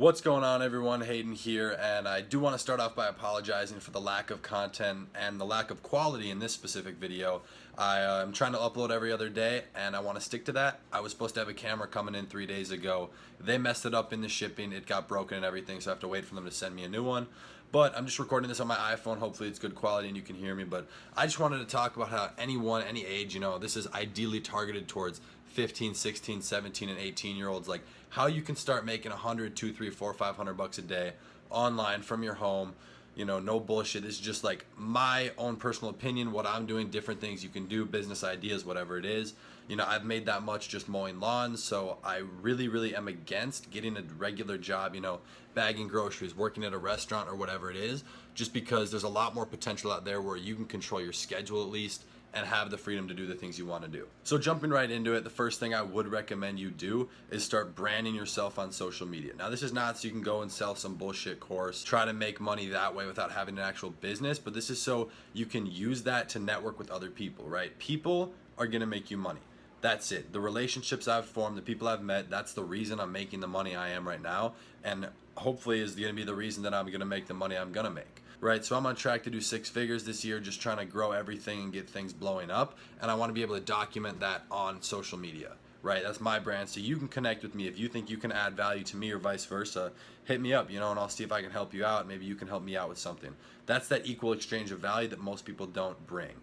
What's going on, everyone? Hayden here, and I do want to start off by apologizing for the lack of content and the lack of quality in this specific video. I'm trying to upload every other day, and I want to stick to that. I was supposed to have a camera coming in 3 days ago. They messed it up in the shipping. It got broken and everything, so I have to wait for them to send me a new one. But I'm just recording this on my iPhone. Hopefully it's good quality and you can hear me. But I just wanted to talk about how anyone, any age, this is ideally targeted towards 15, 16, 17, and 18-year-olds, like how you can start making 100, 2, 3, 4, 500 bucks a day online from your home. No bullshit. This is just like my own personal opinion, what I'm doing, different things you can do, business ideas, whatever it is. I've made that much just mowing lawns, so I really am against getting a regular job, bagging groceries, working at a restaurant or whatever it is, just because there's a lot more potential out there where you can control your schedule at least and have the freedom to do the things you want to do. So jumping right into it, the first thing I would recommend you do is start branding yourself on social media. Now, this is not so you can go and sell some bullshit course, try to make money that way without having an actual business, but this is so you can use that to network with other people, right? People are gonna make you money. That's it. The relationships I've formed, the people I've met, that's the reason I'm making the money I am right now, and hopefully is gonna be the reason that I'm gonna make the money I'm gonna make. Right, so I'm on track to do 6 figures this year, just trying to grow everything and get things blowing up, and I want to be able to document that on social media. Right, that's my brand, so you can connect with me if you think you can add value to me or vice versa. Hit me up, and I'll see if I can help you out. Maybe you can help me out with something. That's that equal exchange of value that most people don't bring.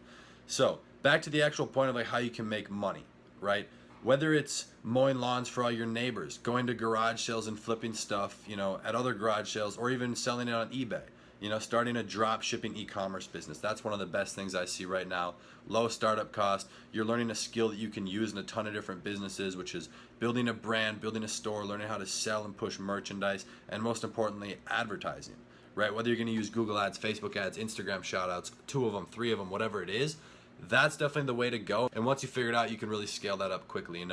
So back to the actual point of like how you can make money, right? Whether it's mowing lawns for all your neighbors, going to garage sales and flipping stuff, at other garage sales, or even selling it on eBay. Starting a drop shipping e-commerce business. That's one of the best things I see right now. Low startup cost. You're learning a skill that you can use in a ton of different businesses, which is building a brand, building a store, learning how to sell and push merchandise, and most importantly, advertising, right? Whether you're going to use Google ads, Facebook ads, Instagram shoutouts, 2 of them, 3 of them, whatever it is, that's definitely the way to go. And once you figure it out, you can really scale that up quickly.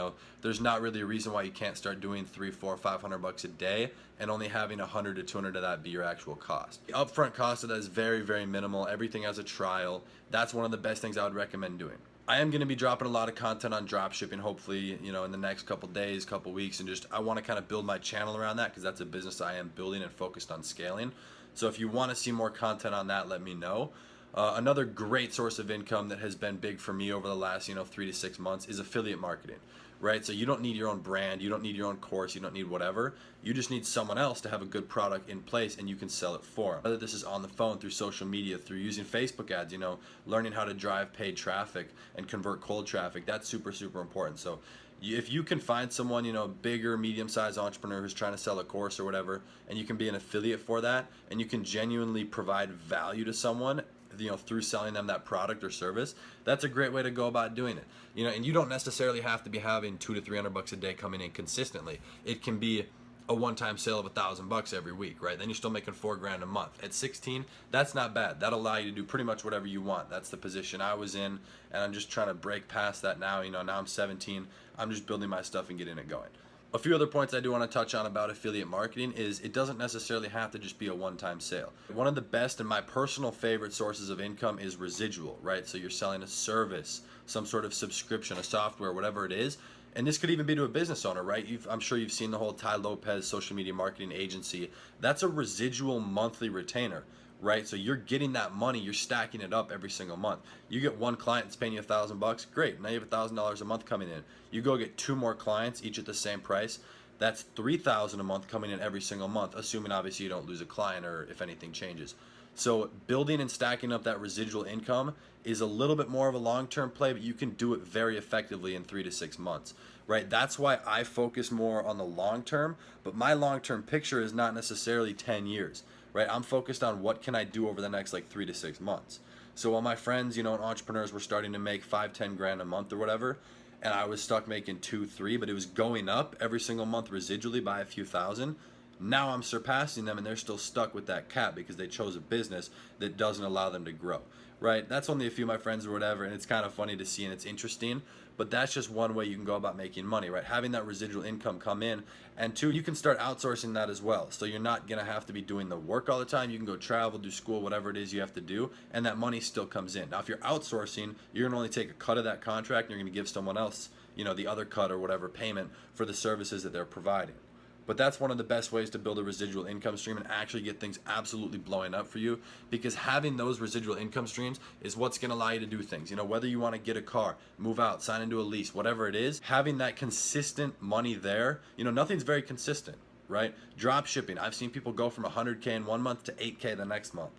There's not really a reason why you can't start doing 3, 4, 500 bucks a day and only having 100 to 200 of that be your actual cost. The upfront cost of that is very minimal. Everything has a trial. That's one of the best things I would recommend doing. I am going to be dropping a lot of content on drop shipping, hopefully, in the next couple days, couple weeks, and I want to kind of build my channel around that because that's a business I am building and focused on scaling. So if you want to see more content on that, let me know. Another great source of income that has been big for me over the last 3 to 6 months is affiliate marketing, right? So you don't need your own brand, you don't need your own course, you don't need whatever. You just need someone else to have a good product in place and you can sell it for them. Whether this is on the phone, through social media, through using Facebook ads, learning how to drive paid traffic and convert cold traffic, that's super important. So if you can find someone, bigger, medium-sized entrepreneur who's trying to sell a course or whatever, and you can be an affiliate for that, and you can genuinely provide value to someone, through selling them that product or service, that's a great way to go about doing it. And you don't necessarily have to be having 200 to 300 bucks a day coming in consistently. It can be a one-time sale of $1,000 every week, right? Then you're still making $4,000 a month. At 16, that's not bad. That'll allow you to do pretty much whatever you want. That's the position I was in, and I'm just trying to break past that now. Now I'm 17. I'm just building my stuff and getting it going. A few other points I do want to touch on about affiliate marketing is it doesn't necessarily have to just be a one-time sale. One of the best and my personal favorite sources of income is residual, right? So you're selling a service, some sort of subscription, a software, whatever it is. And this could even be to a business owner, right? I'm sure you've seen the whole Ty Lopez social media marketing agency. That's a residual monthly retainer, right? So you're getting that money, you're stacking it up every single month. You get one client that's paying you $1,000, great. Now you have $1,000 a month coming in. You go get 2 more clients, each at the same price. That's $3,000 a month coming in every single month, assuming obviously you don't lose a client or if anything changes. So building and stacking up that residual income is a little bit more of a long-term play, but you can do it very effectively in 3 to 6 months, right? That's why I focus more on the long term, but my long-term picture is not necessarily 10 years. Right, I'm focused on what can I do over the next 3 to 6 months. So while my friends, and entrepreneurs were starting to make 5, 10 grand a month or whatever, and I was stuck making 2, 3, but it was going up every single month residually by a few thousand. Now I'm surpassing them and they're still stuck with that cap because they chose a business that doesn't allow them to grow. Right? That's only a few of my friends or whatever, and it's kind of funny to see and it's interesting, but that's just one way you can go about making money, right? Having that residual income come in, and 2, you can start outsourcing that as well. So you're not gonna have to be doing the work all the time. You can go travel, do school, whatever it is you have to do, and that money still comes in. Now, if you're outsourcing, you're gonna only take a cut of that contract and you're gonna give someone else, the other cut or whatever payment for the services that they're providing. But that's one of the best ways to build a residual income stream and actually get things absolutely blowing up for you, because having those residual income streams is what's going to allow you to do things. You know, whether you want to get a car, move out, sign into a lease, whatever it is, having that consistent money there, you know, nothing's very consistent, right? Drop shipping, I've seen people go from 100K in one month to 8K the next month.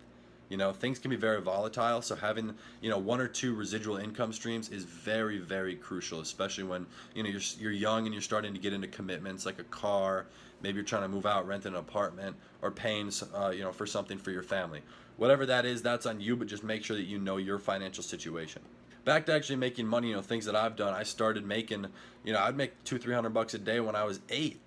You know, things can be very volatile, so having, you know, one or two residual income streams is very, very crucial, especially when, you know, you're young and you're starting to get into commitments like a car. Maybe you're trying to move out, rent an apartment, or paying, you know, for something for your family. Whatever that is, that's on you, but just make sure that you know your financial situation. Back to actually making money, you know, things that I've done. I started making, you know, I'd make $200-300 a day when I was 8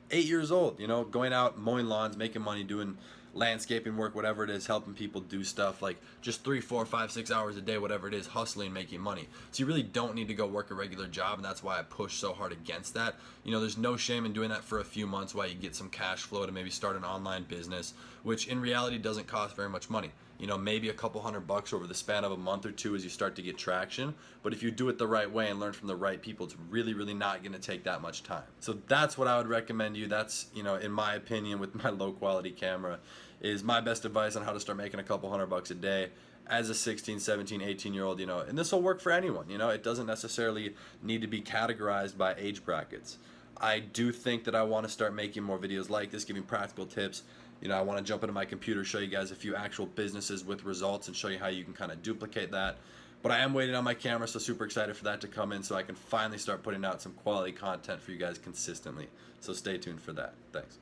years old, you know, going out mowing lawns, making money, doing landscaping work, whatever it is, helping people do stuff like just 3, 4, 5, 6 hours a day, whatever it is, hustling, making money. So you really don't need to go work a regular job, and that's why I push so hard against that. You know, there's no shame in doing that for a few months while you get some cash flow to maybe start an online business, which in reality doesn't cost very much money. You know, maybe a couple $100 over the span of a month or two as you start to get traction. But if you do it the right way and learn from the right people, it's really, really not going to take that much time. So that's what I would recommend you. That's, you know, in my opinion, with my low quality camera, is my best advice on how to start making a couple $100 a day as a 16, 17, 18-year-old, you know, and this will work for anyone. You know, it doesn't necessarily need to be categorized by age brackets. I do think that I want to start making more videos like this, giving practical tips. You know, I want to jump into my computer, show you guys a few actual businesses with results and show you how you can kind of duplicate that. But I am waiting on my camera, so super excited for that to come in so I can finally start putting out some quality content for you guys consistently. So stay tuned for that. Thanks.